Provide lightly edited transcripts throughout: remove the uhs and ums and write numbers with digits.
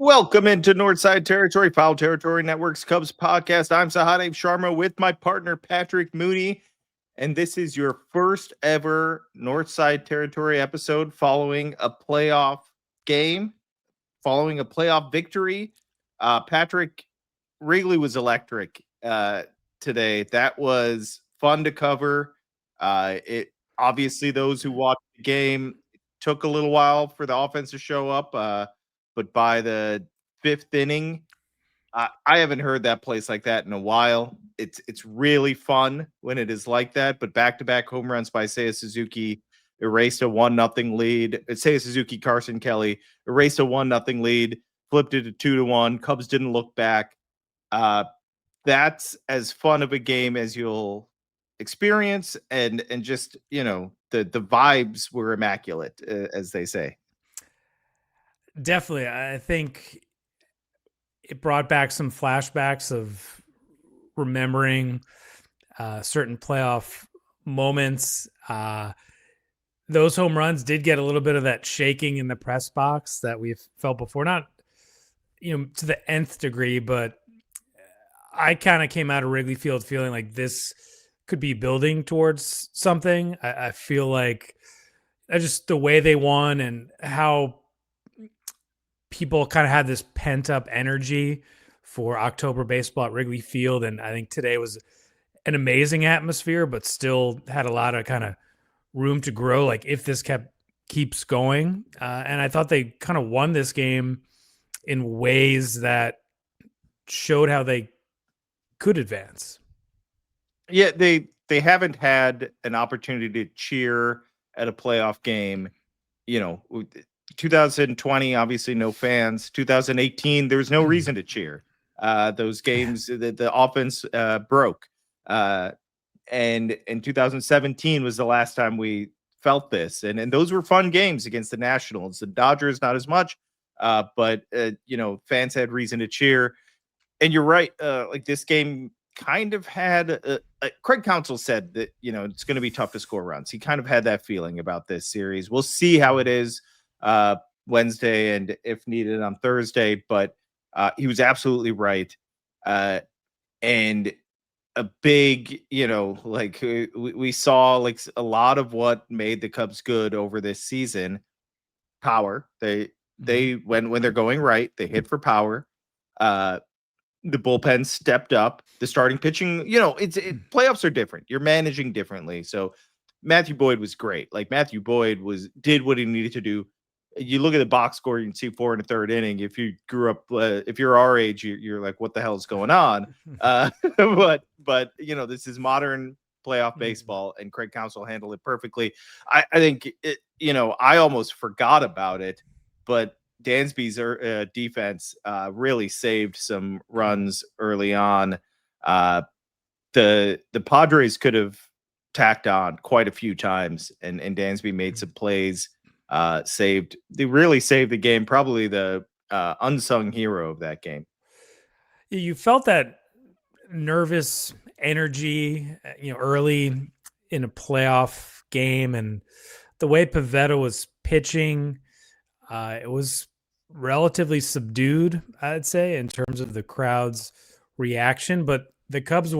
Welcome into Northside Territory, Foul Territory Network's Cubs podcast. I'm Sahadev Sharma with my partner Patrick Mooney, and this is your first ever Northside Territory episode following a playoff game, following a playoff victory. Patrick, Wrigley was electric today. That was fun to cover. It obviously those who watched the game, it took a little while for the offense to show up. But by the fifth inning, I haven't heard that place like that in a while. It's really fun when it is like that. But back-to-back home runs by Seiya Suzuki erased a 1-0 lead. Seiya Suzuki, Carson Kelly erased a 1-0 lead, flipped it to 2-1. Cubs didn't look back. That's as fun of a game as you'll experience, and just the vibes were immaculate, as they say. Definitely. I think it brought back some flashbacks of remembering certain playoff moments. Those home runs did get a little bit of that shaking in the press box that we've felt before, not to the nth degree, but I kind of came out of Wrigley Field feeling like this could be building towards something. I feel like just the way they won and how people kind of had this pent up energy for October baseball at Wrigley Field. And I think today was an amazing atmosphere, but still had a lot of kind of room to grow. Like if this keeps going. And I thought they kind of won this game in ways that showed how they could advance. Yeah. They haven't had an opportunity to cheer at a playoff game, 2020, obviously no fans. 2018, there was no reason to cheer. Those games, the offense broke. And in 2017 was the last time we felt this. And those were fun games against the Nationals. The Dodgers, not as much, but fans had reason to cheer. And you're right. Like this game kind of had Craig Counsell said that, it's going to be tough to score runs. He kind of had that feeling about this series. We'll see how it is Wednesday and if needed on Thursday, but he was absolutely right. And a big, we saw like a lot of what made the Cubs good over this season. Power. They when they're going right, they hit for power. The bullpen stepped up. The starting pitching, playoffs are different. You're managing differently. So Matthew Boyd was great. Like Matthew Boyd did what he needed to do. You look at the box score, you can see 4 1/3 inning. If you grew up, if you're our age, you're like, what the hell is going on? But this is modern playoff baseball, and Craig Counsell handled it perfectly. I think I almost forgot about it, but Dansby's defense really saved some runs early on. The Padres could have tacked on quite a few times, and Dansby made some plays. They really saved the game. Probably the unsung hero of that game. You felt that nervous energy, early in a playoff game, and the way Pivetta was pitching, it was relatively subdued, I'd say, in terms of the crowd's reaction. But the Cubs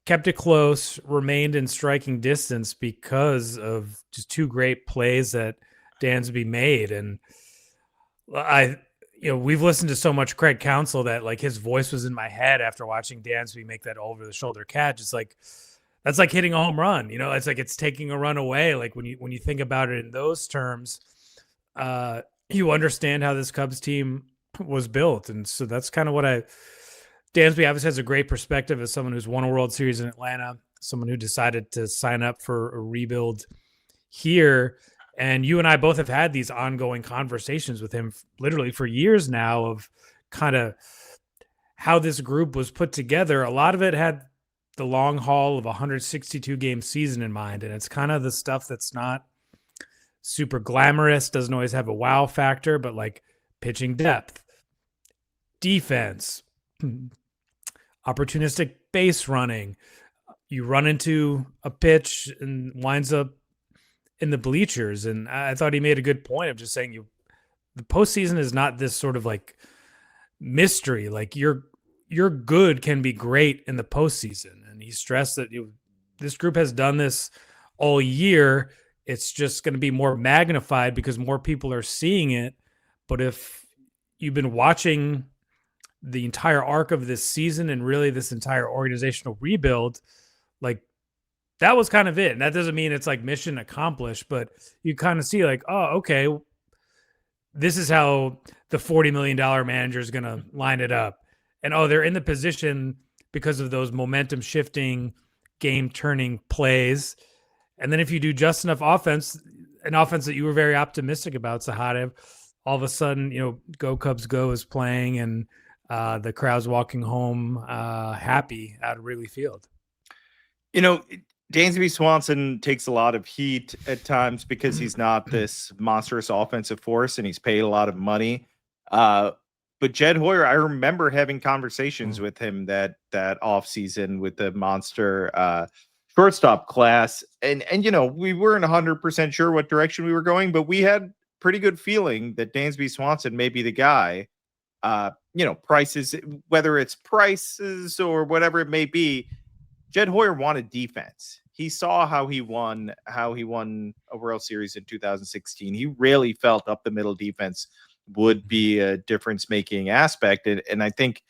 kept it close, remained in striking distance because of just two great plays that Dansby made. And we've listened to so much Craig Counsell that like his voice was in my head after watching Dansby make that over the shoulder catch. It's like, that's like hitting a home run. It's like it's taking a run away. Like when you think about it in those terms, you understand how this Cubs team was built. And so that's kind of what Dansby obviously has a great perspective as someone who's won a World Series in Atlanta, someone who decided to sign up for a rebuild here. And you and I both have had these ongoing conversations with him literally for years now of kind of how this group was put together. A lot of it had the long haul of a 162 game season in mind. And it's kind of the stuff that's not super glamorous, doesn't always have a wow factor, but like pitching depth, defense, opportunistic base running. You run into a pitch and winds up in the bleachers. And I thought he made a good point of just saying the postseason is not this sort of like mystery. Like your good can be great in the postseason. And he stressed that this group has done this all year. It's just going to be more magnified because more people are seeing it. But if you've been watching the entire arc of this season and really this entire organizational rebuild, like that was kind of it. And that doesn't mean it's like mission accomplished, but you kind of see like, oh, okay, this is how the $40 million manager is going to line it up. And oh, they're in the position because of those momentum shifting, game turning plays. And then if you do just enough offense, an offense that you were very optimistic about, Sahadev, all of a sudden, Go Cubs Go is playing and the crowd's walking home happy out of Wrigley Field. Dansby Swanson takes a lot of heat at times because he's not this monstrous offensive force and he's paid a lot of money. But Jed Hoyer, I remember having conversations with him that offseason with the monster shortstop class. And we weren't 100% sure what direction we were going, but we had pretty good feeling that Dansby Swanson may be the guy. Prices, whether it's prices or whatever it may be, Jed Hoyer wanted defense. He saw how he won a World Series in 2016. He really felt up the middle defense would be a difference-making aspect. And I think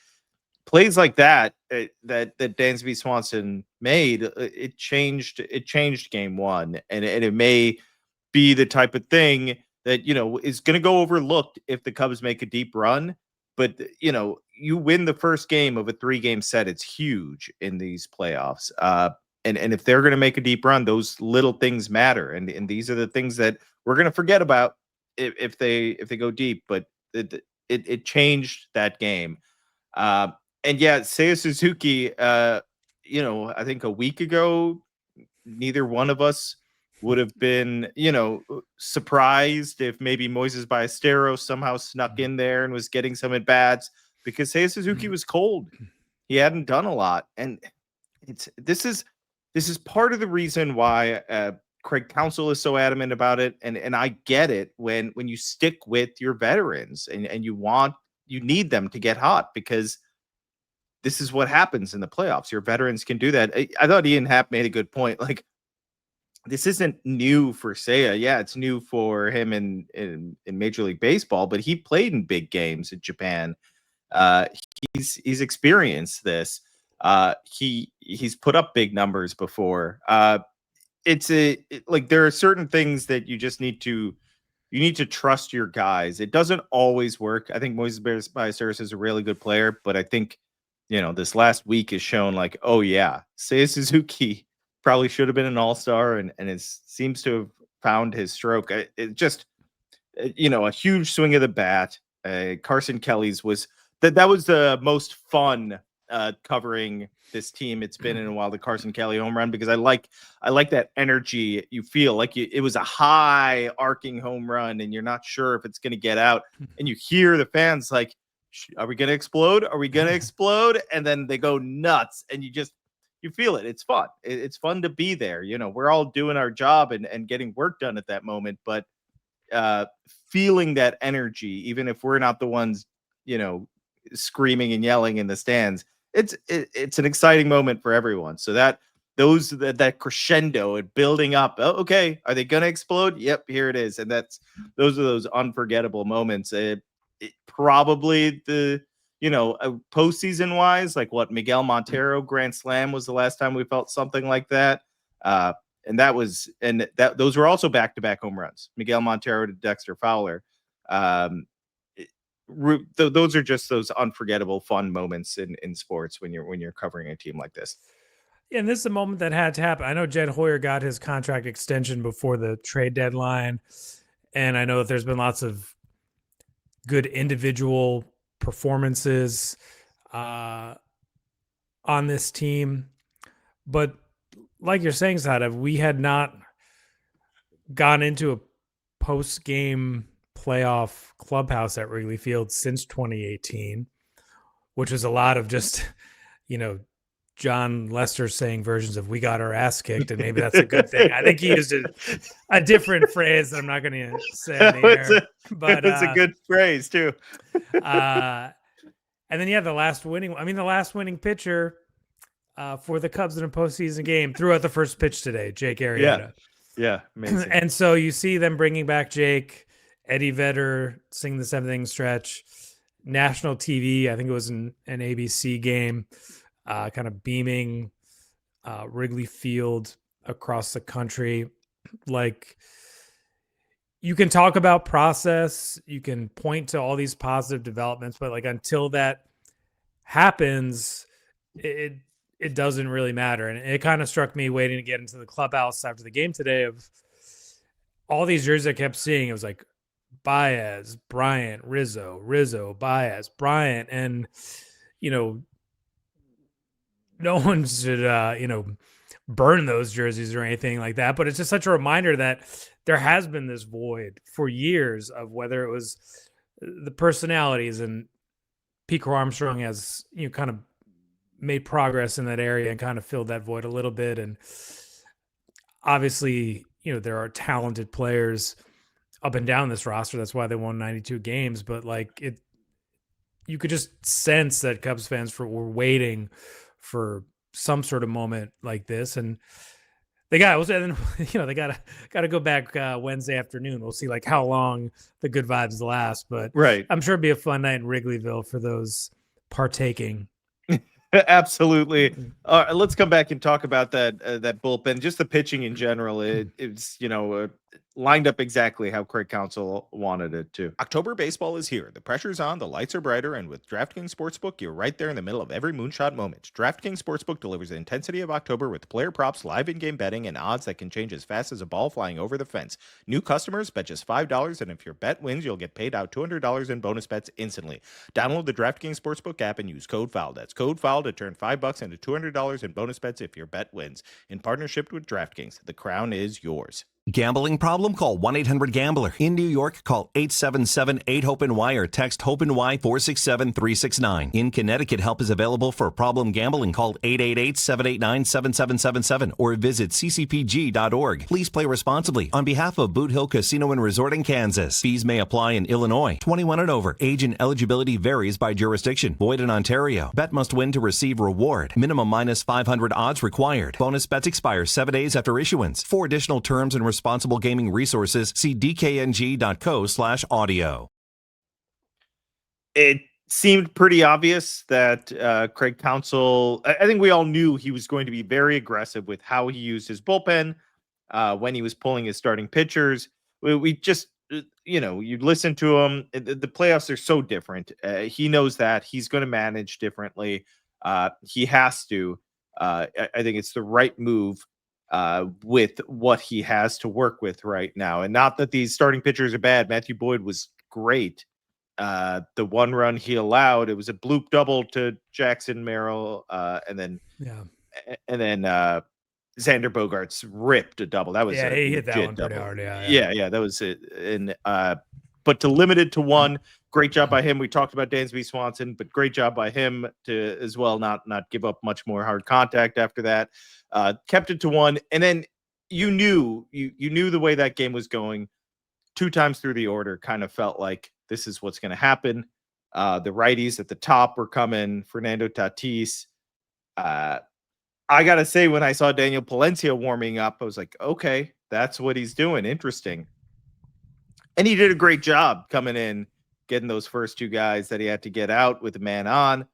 plays like that Dansby Swanson made, it changed game one. And it may be the type of thing that, is going to go overlooked if the Cubs make a deep run. But, you win the first game of a 3-game set. It's huge in these playoffs. And if they're going to make a deep run, those little things matter. And these are the things that we're going to forget about if they go deep. But it changed that game. And yeah, Seiya Suzuki, I think a week ago, neither one of us would have been, surprised if maybe Moises Ballesteros somehow snuck in there and was getting some at-bats because Seiya Suzuki was cold. He hadn't done a lot. And this is part of the reason why Craig Counsell is so adamant about it. And I get it when you stick with your veterans and you need them to get hot because this is what happens in the playoffs. Your veterans can do that. I thought Ian Happ made a good point. Like, this isn't new for Seiya. Yeah, it's new for him in Major League Baseball, but he played in big games in Japan. He's experienced this. He's put up big numbers before. There are certain things that you just need to trust your guys. It doesn't always work. I think Moises Ballesteros is a really good player, but I think this last week has shown like, oh yeah, Seiya Suzuki probably should have been an all-star and it seems to have found his stroke. It just, a huge swing of the bat. Carson Kelly's was that was the most fun covering this team it's been in a while, the Carson Kelly home run, because I like that energy. You feel like it was a high arcing home run and you're not sure if it's going to get out. And you hear the fans like, are we going to explode? Are we going to explode? And then they go nuts and you feel it. It's fun. It's fun to be there. We're all doing our job and getting work done at that moment. But feeling that energy, even if we're not the ones, screaming and yelling in the stands, it's an exciting moment for everyone. So that crescendo and building up. Oh, okay, are they going to explode? Yep, here it is. And those are those unforgettable moments. It probably postseason wise, like what Miguel Montero Grand Slam was the last time we felt something like that. Those were also back-to-back home runs. Miguel Montero to Dexter Fowler. Those are just those unforgettable, fun moments in sports when you're covering a team like this. Yeah, and this is a moment that had to happen. I know Jed Hoyer got his contract extension before the trade deadline, and I know that there's been lots of good individual performances on this team. But like you're saying, Sahadev, we had not gone into a post-game playoff clubhouse at Wrigley Field since 2018, which was a lot of just, John Lester saying versions of "we got our ass kicked," and maybe that's a good thing. I think he used a different phrase that I'm not going to say on the air. But it's a good phrase too. and then the last winning pitcher for the Cubs in a postseason game threw out the first pitch today, Jake Arrieta. Yeah, amazing. And so you see them bringing back Jake, Eddie Vedder singing the 7th-inning stretch, national TV. I think it was an ABC game. Kind of beaming Wrigley Field across the country. Like, you can talk about process, you can point to all these positive developments, but like until that happens, it doesn't really matter. And it kind of struck me waiting to get into the clubhouse after the game today of all these jerseys I kept seeing. It was like Baez, Bryant, Rizzo, Baez, Bryant, and no one should, burn those jerseys or anything like that. But it's just such a reminder that there has been this void for years of whether it was the personalities, and Pico Armstrong has, kind of made progress in that area and kind of filled that void a little bit. And obviously, there are talented players up and down this roster. That's why they won 92 games. But you could just sense that Cubs fans were waiting for some sort of moment like this, and they got to go back Wednesday afternoon. We'll see how long the good vibes last, but right, I'm sure it'd be a fun night in Wrigleyville for those partaking. Absolutely. Let's come back and talk about that bullpen, just the pitching in general. It's lined up exactly how Craig Counsell wanted it to. October baseball is here. The pressure's on, the lights are brighter, and with DraftKings Sportsbook, you're right there in the middle of every moonshot moment. DraftKings Sportsbook delivers the intensity of October with player props, live in-game betting, and odds that can change as fast as a ball flying over the fence. New customers bet just $5, and if your bet wins, you'll get paid out $200 in bonus bets instantly. Download the DraftKings Sportsbook app and use code FOUL. That's code FOUL to turn $5 into $200 in bonus bets if your bet wins. In partnership with DraftKings, the crown is yours. Gambling problem? Call 1-800-GAMBLER. In New York, call 877-8-HOPE-NY or text HOPE-NY 467-369. In Connecticut, help is available for problem gambling. Call 888-789-7777 or visit ccpg.org. Please play responsibly. On behalf of Boot Hill Casino and Resort in Kansas, fees may apply in Illinois. 21 and over. Age and eligibility varies by jurisdiction. Void in Ontario. Bet must win to receive reward. Minimum minus 500 odds required. Bonus bets expire 7 days after issuance. For additional terms and responsible gaming resources, see dkng.co/audio. It seemed pretty obvious that Craig Counsell, I think we all knew he was going to be very aggressive with how he used his bullpen when he was pulling his starting pitchers. We just, you listen to him. The playoffs are so different. He knows that. He's going to manage differently. He has to. I think it's the right move with what he has to work with right now. And not that these starting pitchers are bad. Matthew Boyd was great. The one run he allowed, it was a bloop double to Jackson Merrill, and then Xander Bogaerts ripped a double. That was he hit that one double. pretty hard. Yeah, that was it. And but to limit it to one, great job by him. We talked about Dansby Swanson, but great job by him to as well not give up much more hard contact after that. Kept it to one, and then you knew the way that game was going. 2 times through the order, kind of felt like this is what's going to happen. The righties at the top were coming. Fernando Tatis. I gotta say, when I saw Daniel Palencia warming up, I was like, okay, that's what he's doing. Interesting. And he did a great job coming in, getting those first 2 guys that he had to get out with a man on.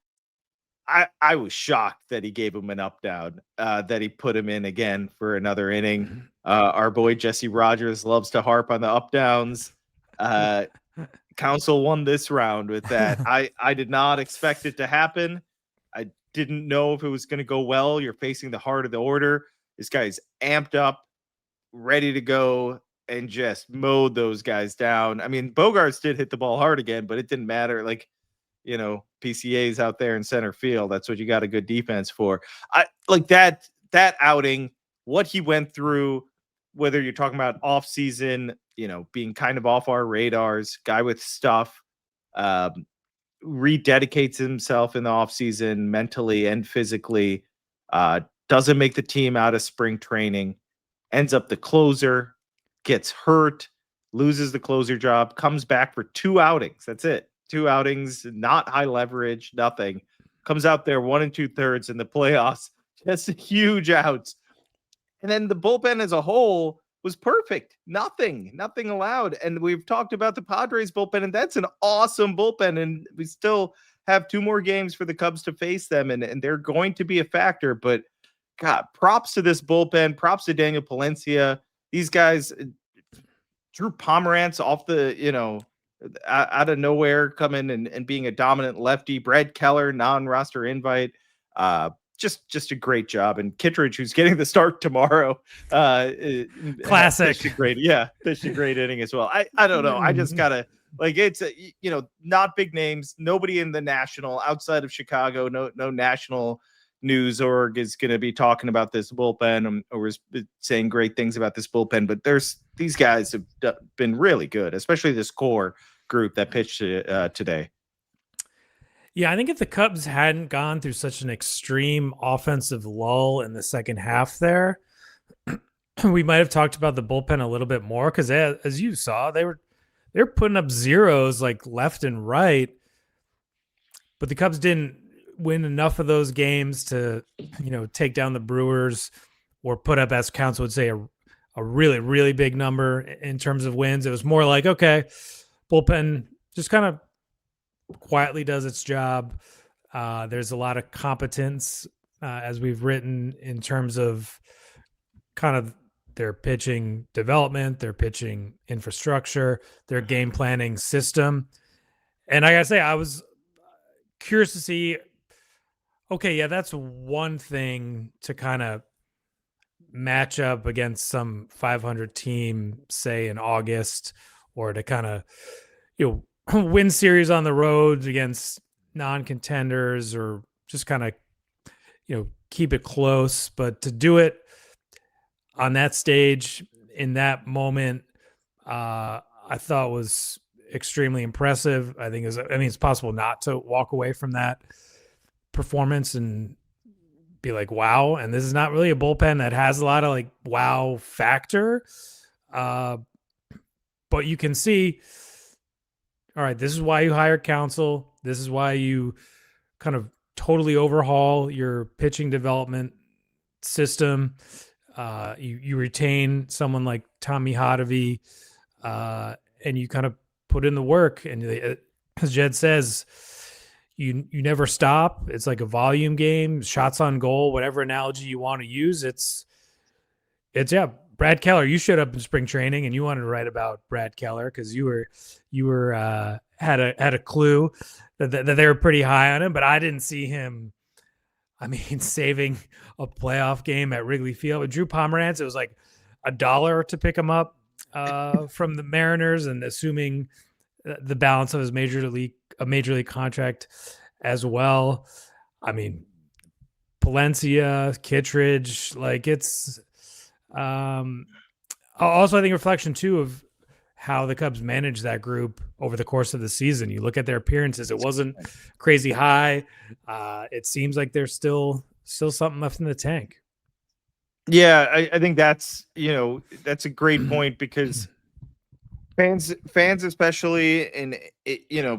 I was shocked that he gave him an up down, that he put him in again for another inning. Our boy Jesse Rogers loves to harp on the up downs. Counsell won this round with that. I did not expect it to happen. I didn't know if it was going to go well. You're facing the heart of the order. This guy's amped up, ready to go, and just mowed those guys down. I mean, Bogaerts did hit the ball hard again, but it didn't matter. PCA's out there in center field. That's what you got a good defense for. I like that outing, what he went through, whether you're talking about off season, being kind of off our radars, guy with stuff, rededicates himself in the off season mentally and physically. doesn't make the team out of spring training, ends up the closer, gets hurt, loses the closer job, comes back for 2 outings. That's it. 2 outings, not high leverage, nothing. Comes out there 1 2/3 in the playoffs, just huge outs. And then the bullpen as a whole was perfect. Nothing allowed. And we've talked about the Padres bullpen, and that's an awesome bullpen. And we still have 2 more games for the Cubs to face them, and they're going to be a factor. But God, props to this bullpen, props to Daniel Palencia. These guys, Drew Pomerantz off the, out of nowhere coming and being a dominant lefty. Brad Keller, non-roster invite. Just a great job. And Kittredge, who's getting the start tomorrow. Classic. Pitched a great inning as well. I don't know. I just gotta, it's not big names. Nobody in the national outside of Chicago. No national news org is going to be talking about this bullpen or is saying great things about this bullpen. But these guys have been really good, especially this core group that pitched today. Yeah, I think if the Cubs hadn't gone through such an extreme offensive lull in the second half there, we might have talked about the bullpen a little bit more, because as you saw, they're putting up zeros like left and right, but the Cubs didn't win enough of those games to, take down the Brewers or put up, as Counsell would say, a really, really big number in terms of wins. It was more like, okay, bullpen just kind of quietly does its job. There's a lot of competence, as we've written, in terms of kind of their pitching development, their pitching infrastructure, their game planning system. And I gotta say, I was curious to see, okay, yeah, that's one thing to kind of match up against some 500 team, say in August, or to kind of, win series on the road against non-contenders, or just kind of, keep it close. But to do it on that stage in that moment, I thought was extremely impressive. I think it's possible not to walk away from that performance and be like, wow. And this is not really a bullpen that has a lot of wow factor. But you can see, all right, this is why you hire Counsell. This is why you kind of totally overhaul your pitching development system. You retain someone like Tommy Sahadev, and you kind of put in the work. And as Jed says, you never stop. It's like a volume game, shots on goal, whatever analogy you want to use. It's Brad Keller. You showed up in spring training and you wanted to write about Brad Keller because you were had a clue that they were pretty high on him, but I didn't see him. I mean, saving a playoff game at Wrigley Field with Drew Pomerantz, it was like $1 to pick him up from the Mariners, and assuming the balance of his major league contract as well. I mean, Palencia, Kittredge, it's. Also, I think reflection too of how the Cubs managed that group over the course of the season. You look at their appearances; it wasn't crazy high. It seems like there's still something left in the tank. Yeah, I think that's a great point, because fans especially, and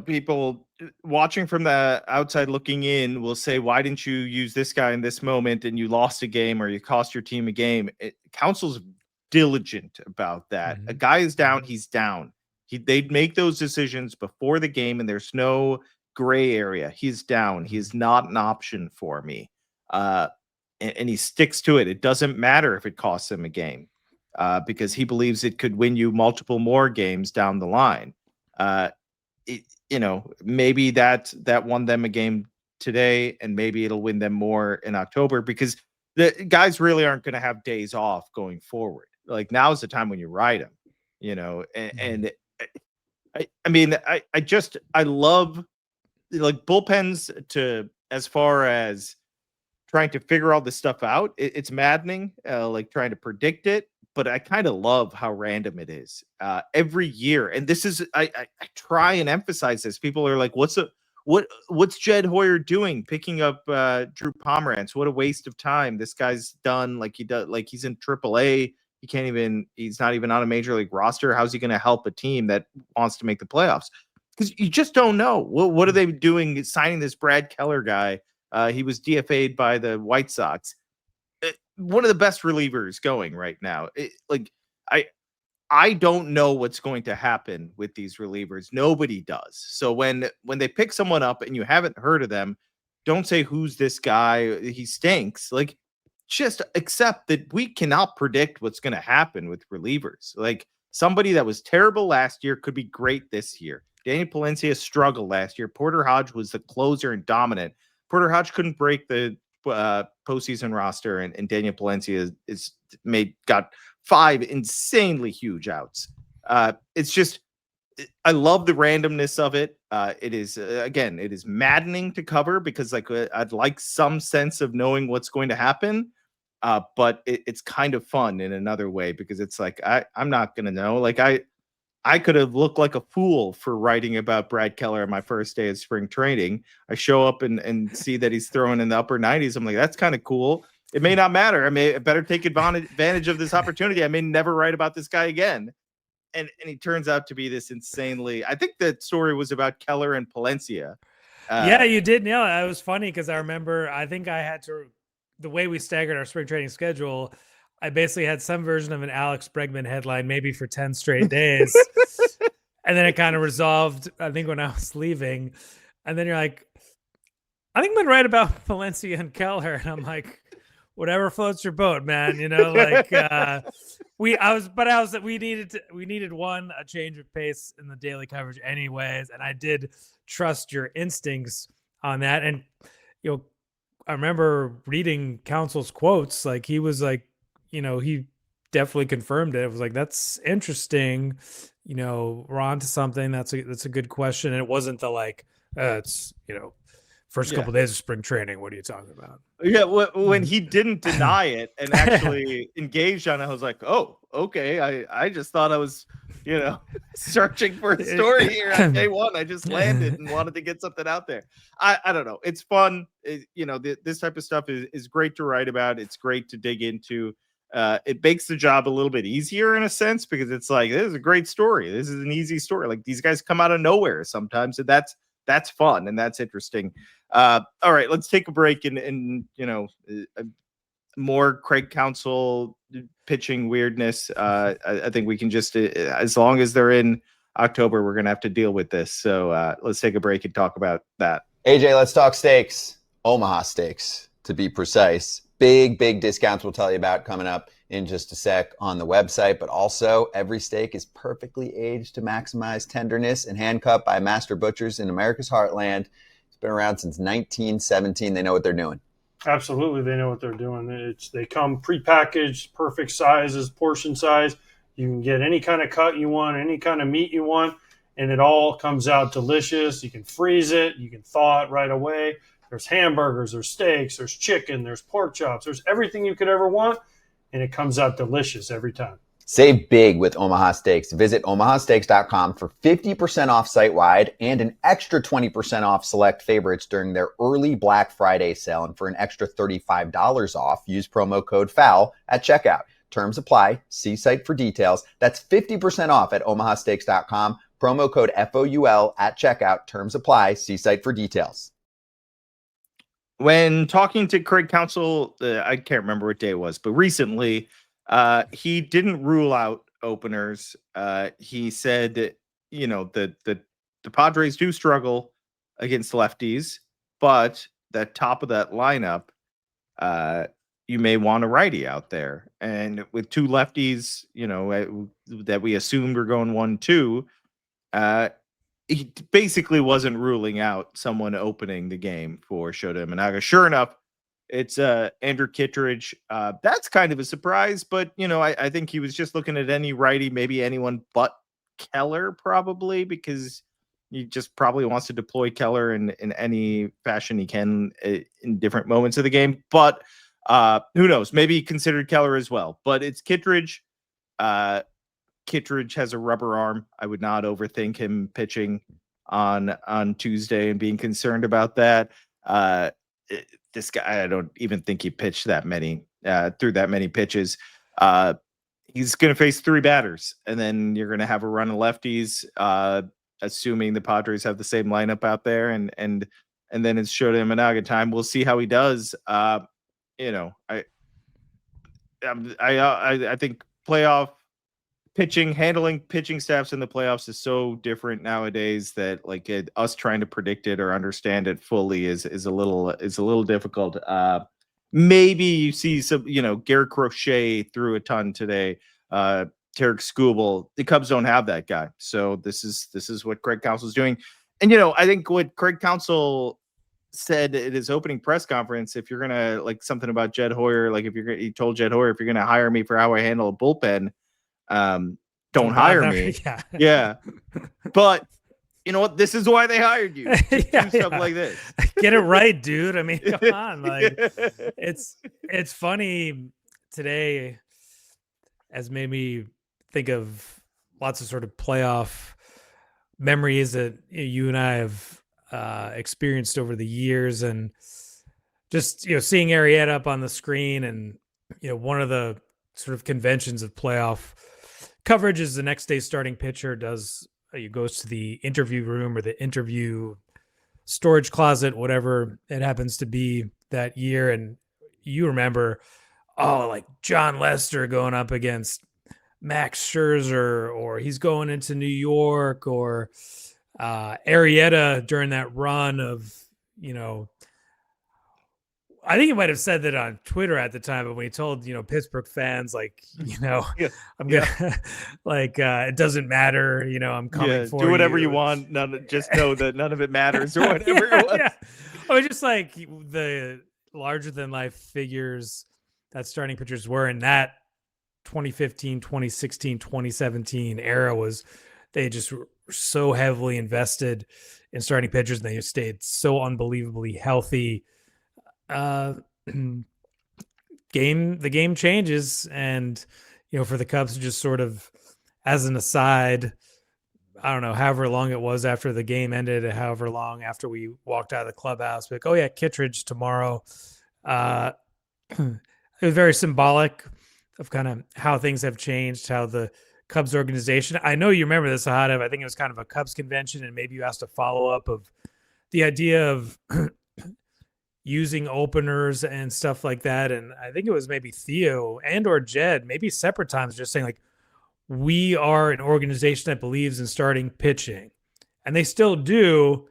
people watching from the outside looking in will say, why didn't you use this guy in this moment and you lost a game or you cost your team a game? Counsell's diligent about that. Mm-hmm. A guy is down, he's down. They'd make those decisions before the game, and there's no gray area. He's down. He's not an option for me. And he sticks to it. It doesn't matter if it costs him a game, because he believes it could win you multiple more games down the line. Maybe that won them a game today, and maybe it'll win them more in October, because the guys really aren't going to have days off going forward. Like, now is the time when you ride them, and I love bullpens to, as far as trying to figure all this stuff out. It's maddening, trying to predict it, but I kind of love how random it is every year. And this is, I try and emphasize this. People are like, what's what's Jed Hoyer doing? Picking up Drew Pomerantz. What a waste of time. This guy's done like he's in AAA. He's not even on a major league roster. How's he going to help a team that wants to make the playoffs? Because you just don't know. What are they doing signing this Brad Keller guy? He was DFA'd by the White Sox. One of the best relievers going right now. I don't know what's going to happen with these relievers. Nobody does. So when they pick someone up and you haven't heard of them, don't say, who's this guy? He stinks. Like, just accept that we cannot predict what's going to happen with relievers. Like, somebody that was terrible last year could be great this year. Daniel Palencia struggled last year. Porter Hodge was the closer and dominant. Porter Hodge couldn't break the postseason roster, and Daniel Palencia got 5 insanely huge outs. It's just, I love the randomness of it. It is maddening to cover because I'd like some sense of knowing what's going to happen. But it's kind of fun in another way because it's like, I'm not going to know. Like I could have looked like a fool for writing about Brad Keller on my first day of spring training. I show up and see that he's throwing in the upper 90s. I'm like, that's kind of cool. It may not matter. I better take advantage of this opportunity. I may never write about this guy again. And he turns out to be this insanely, I think the story was about Keller and Palencia. Yeah, you did nail it. It was funny because I remember, I think I had to, the way we staggered our spring training schedule, I basically had some version of an Alex Bregman headline, maybe for 10 straight days. And then it kind of resolved, I think, when I was leaving. And then you're like, I think I'm going to write about Palencia and Keller. And I'm like, whatever floats your boat, man. You know, like we needed a change of pace in the daily coverage anyways. And I did trust your instincts on that. And, you know, I remember reading Counsell's quotes. Like, he was like, you know, he definitely confirmed it. It was like, that's interesting. You know, we're on to something. That's a good question. And it wasn't the like, it's, you know, first couple days of spring training. What are you talking about? Yeah, when he didn't deny it and actually engaged on it, I was like, oh, okay. I just thought I was, you know, searching for a story here on day one. I just landed and wanted to get something out there. I don't know. It's fun. You know, this type of stuff is great to write about. It's great to dig into. It makes the job a little bit easier in a sense because it's like, this is a great story. This is an easy story. Like, these guys come out of nowhere sometimes, and that's fun and that's interesting. All right, let's take a break and you know, more Craig Counsell pitching weirdness. I think we can just, as long as they're in October, we're gonna have to deal with this. So let's take a break and talk about that. AJ, let's talk steaks. Omaha Steaks, to be precise. Big discounts we'll tell you about coming up in just a sec on the website, but also every steak is perfectly aged to maximize tenderness and hand cut by master butchers in America's heartland. It's been around since 1917. They know what they're doing. Absolutely, they know what they're doing. They come prepackaged, perfect sizes, portion size. You can get any kind of cut you want, any kind of meat you want, and it all comes out delicious. You can freeze it. You can thaw it right away. There's hamburgers, there's steaks, there's chicken, there's pork chops, there's everything you could ever want, and it comes out delicious every time. Save big with Omaha Steaks. Visit omahasteaks.com for 50% off site-wide and an extra 20% off select favorites during their early Black Friday sale. And for an extra $35 off, use promo code FOUL at checkout. Terms apply. See site for details. That's 50% off at omahasteaks.com. Promo code FOUL at checkout. Terms apply. See site for details. When talking to Craig Counsell, I can't remember what day it was, but recently, he didn't rule out openers. He said that, you know, the Padres do struggle against lefties, but the top of that lineup, you may want a righty out there. And with two lefties, you know, that we assumed were going 1-2, he basically wasn't ruling out someone opening the game for Shota Imanaga. Sure enough, it's Andrew Kittredge. That's kind of a surprise, but you know, I think he was just looking at any righty, maybe anyone but Keller, probably, because he just probably wants to deploy Keller in any fashion he can in different moments of the game. But who knows? Maybe he considered Keller as well. But it's Kittredge. Kittredge has a rubber arm. I would not overthink him pitching. on Tuesday and being concerned about that. This guy, I don't even think he pitched that many through that many pitches. He's going to face 3 batters, and then you're going to have a run of lefties, assuming the Padres have the same lineup out there, and then it's Shota Imanaga time. We'll see how he does. You know, I think playoff pitching, handling pitching staffs in the playoffs is so different nowadays that like us trying to predict it or understand it fully is a little difficult. Maybe you see some, Garrett Crochet threw a ton today. Tarek Skubal. The Cubs don't have that guy, so this is what Craig Counsell's doing. And I think what Craig Counsell said at his opening press conference, if you're gonna like something about Jed Hoyer, like he told Jed Hoyer, if you're gonna hire me for how I handle a bullpen, don't hire me. Yeah. But you know what? This is why they hired you. Do stuff like this. Get it right, dude. I mean, come on. Like it's funny today, has made me think of lots of sort of playoff memories that you and I have experienced over the years, and just seeing Arrieta up on the screen, and one of the sort of conventions of playoff coverage is the next day starting pitcher goes to the interview room or the interview storage closet, whatever it happens to be that year, and you remember like John Lester going up against Max Scherzer, or he's going into New York, or Arrieta during that run of, I think he might have said that on Twitter at the time, but when he told, Pittsburgh fans, like, I'm gonna like, it doesn't matter, I'm coming for you. Do whatever you want. Just know that none of it matters or whatever it was. Yeah. Oh, just like the larger than life figures that starting pitchers were in that 2015, 2016, 2017 era they just were so heavily invested in starting pitchers, and they stayed so unbelievably healthy. The game changes, and for the Cubs to just sort of, as an aside, I don't know, however long it was after the game ended, however long after we walked out of the clubhouse, like, oh yeah, Kittredge tomorrow. It was very symbolic of kind of how things have changed, how the Cubs organization, I know you remember this, Sahadev, I think it was kind of a Cubs convention, and maybe you asked a follow-up of the idea of using openers and stuff like that. And I think it was maybe Theo and or Jed, maybe separate times, just saying like, we are an organization that believes in starting pitching, and they still do,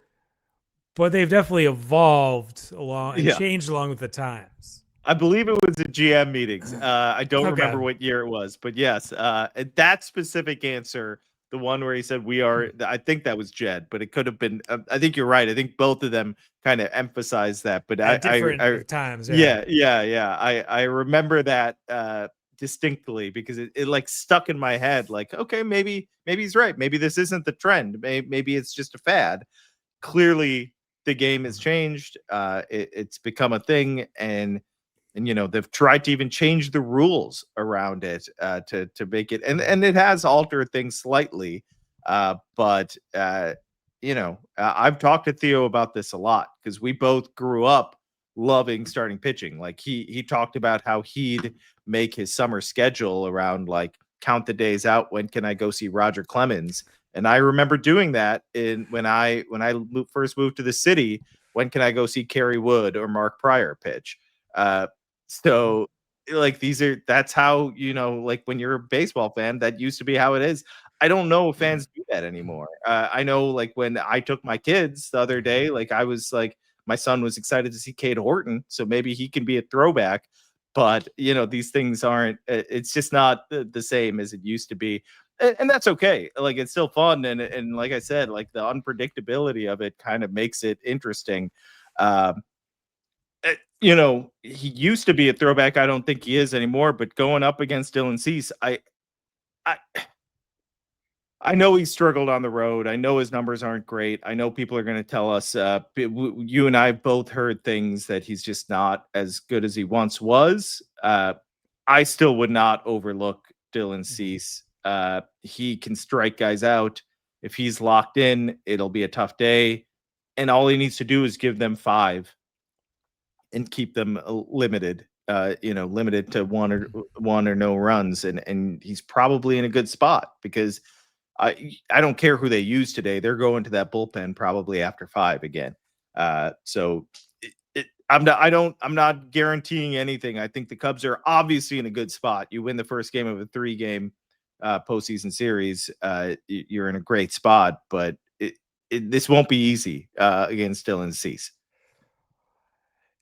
but they've definitely evolved along and changed along with the times. I believe it was at GM meetings. I don't remember what year it was, but yes, that specific answer, the one where he said we are, I think that was Jed, but it could have been, I think you're right. I think both of them kind of emphasized that, but at different times. Yeah. I remember that distinctly, because it like stuck in my head. Like, okay, maybe he's right. Maybe this isn't the trend. Maybe it's just a fad. Clearly the game has changed. It's become a thing, and they've tried to even change the rules around it to make it, and it has altered things slightly. But I've talked to Theo about this a lot, because we both grew up loving starting pitching. Like he talked about how he'd make his summer schedule around like count the days out. When can I go see Roger Clemens? And I remember doing that when I first moved to the city. When can I go see Kerry Wood or Mark Pryor pitch? So like that's how, like when you're a baseball fan, that used to be how it is. I don't know if fans do that anymore. I know like when I took my kids the other day, like I was like, my son was excited to see Cade Horton, so maybe he can be a throwback. But these things aren't, it's just not the same as it used to be. And that's okay. Like, it's still fun. And like I said, like the unpredictability of it kind of makes it interesting. He used to be a throwback. I don't think he is anymore, but going up against Dylan Cease, I know he struggled on the road. I know his numbers aren't great. I know people are going to tell us, you and I both heard things that he's just not as good as he once was. I still would not overlook Dylan Cease. He can strike guys out. If he's locked in, it'll be a tough day. And all he needs to do is give them 5 and keep them limited, limited to one or no runs. And he's probably in a good spot because I don't care who they use today. They're going to that bullpen probably after 5 again. I'm not guaranteeing anything. I think the Cubs are obviously in a good spot. You win the first game of a 3-game postseason series, you're in a great spot, but this won't be easy against Dylan Cease.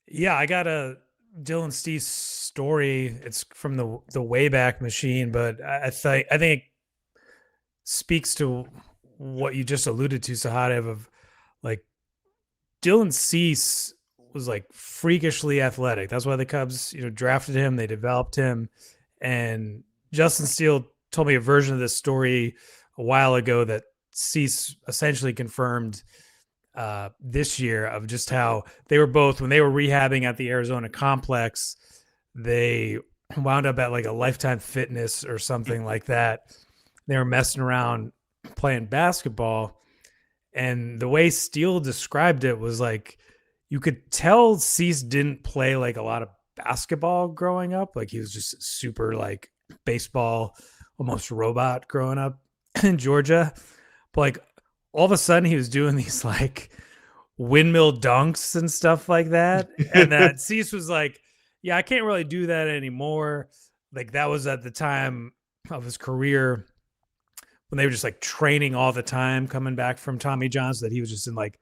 Yeah, I got a Dylan Cease story. It's from the Wayback Machine, but I think it speaks to what you just alluded to, Sahadev, of like Dylan Cease was like freakishly athletic. That's why the Cubs, drafted him. They developed him, and Justin Steele told me a version of this story a while ago that Cease essentially confirmed this year, of just how they were both, when they were rehabbing at the Arizona complex, they wound up at like a Lifetime Fitness or something like that. They were messing around playing basketball, and the way Steele described it was like, you could tell Cease didn't play like a lot of basketball growing up. Like he was just super like baseball, almost robot growing up in Georgia. But like all of a sudden he was doing these like windmill dunks and stuff like that. And that Cease was like, yeah, I can't really do that anymore. Like that was at the time of his career when they were just like training all the time, coming back from Tommy John's, that he was just in like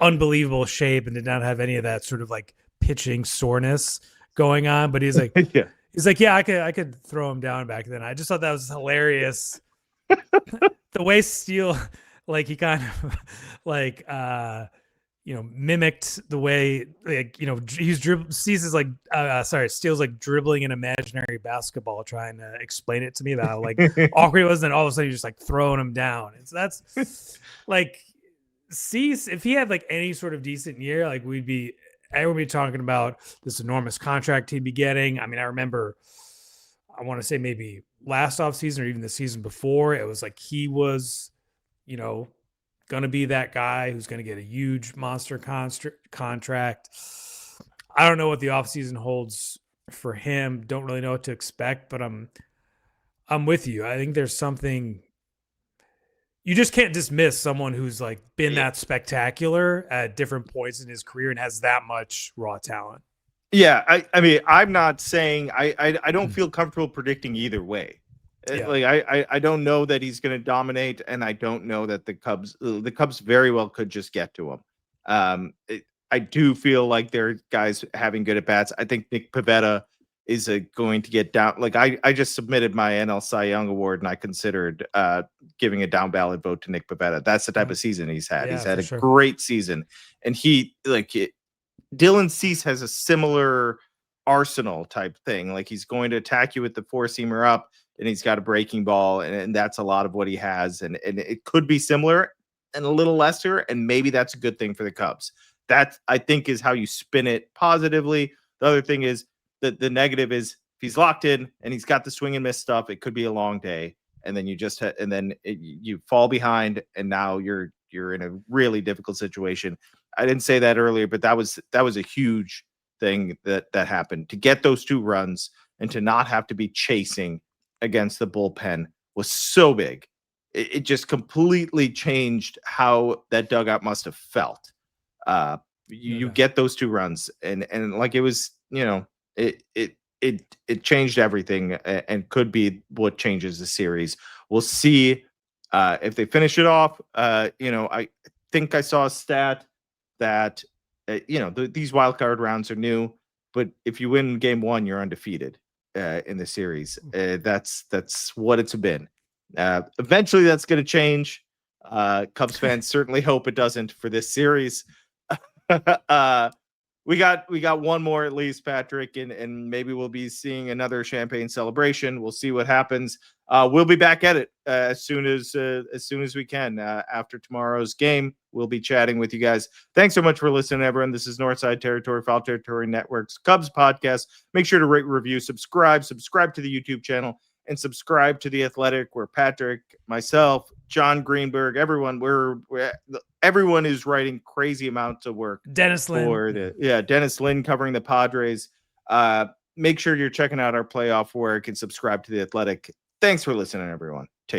unbelievable shape and did not have any of that sort of like pitching soreness going on. But he's like, yeah, I could throw him down back then. I just thought that was hilarious. The way Steele, like he kind of like, mimicked the way, like, he's Steele's like dribbling an imaginary basketball, trying to explain it to me about how like awkward it was. And all of a sudden you're just like throwing him down. And so that's like, Cease, if he had like any sort of decent year, like everyone would be talking about this enormous contract he'd be getting. I mean, I remember, I want to say maybe last offseason or even the season before, it was like he was, going to be that guy who's going to get a huge monster contract. I don't know what the offseason holds for him. Don't really know what to expect, but I'm with you. I think there's something. You just can't dismiss someone who's like been that spectacular at different points in his career and has that much raw talent. Yeah, I mean, I'm not saying I don't feel comfortable predicting either way. Yeah. Like I don't know that he's going to dominate, and I don't know that the Cubs very well could just get to him. I do feel like they're guys having good at bats. I think Nick Pivetta is going to get down. Like I just submitted my NL Cy Young award, and I considered giving a down ballot vote to Nick Pivetta. That's the type of season he's had. He's had a great season, and Dylan Cease has a similar arsenal type thing. Like he's going to attack you with the 4-seamer up, and he's got a breaking ball, and that's a lot of what he has. And it could be similar and a little lesser, and maybe that's a good thing for the Cubs. That, I think, is how you spin it positively. The other thing is that the negative is if he's locked in and he's got the swing and miss stuff, it could be a long day, and then you fall behind, and now you're in a really difficult situation. I didn't say that earlier, but that was a huge thing that happened. To get those 2 runs and to not have to be chasing against the bullpen was so big. It just completely changed how that dugout must have felt. You get those 2 runs, and like it was, it changed everything, and could be what changes the series. We'll see if they finish it off. I think I saw a stat that these wild card rounds are new, but if you win game 1, you're undefeated in the series. That's what it's been. Eventually that's going to change. Cubs fans certainly hope it doesn't for this series. We got one more at least, Patrick, and maybe we'll be seeing another champagne celebration. We'll see what happens. We'll be back at it as soon as we can after tomorrow's game. We'll be chatting with you guys. Thanks so much for listening, everyone. This is Northside Territory, Foul Territory Network's Cubs podcast. Make sure to rate, review, subscribe to the YouTube channel, and subscribe to The Athletic, where Patrick, myself, John Greenberg, everyone. Everyone is writing crazy amounts of work. Dennis Lynn. Dennis Lynn covering the Padres. Make sure you're checking out our playoff work and subscribe to The Athletic. Thanks for listening, everyone. Take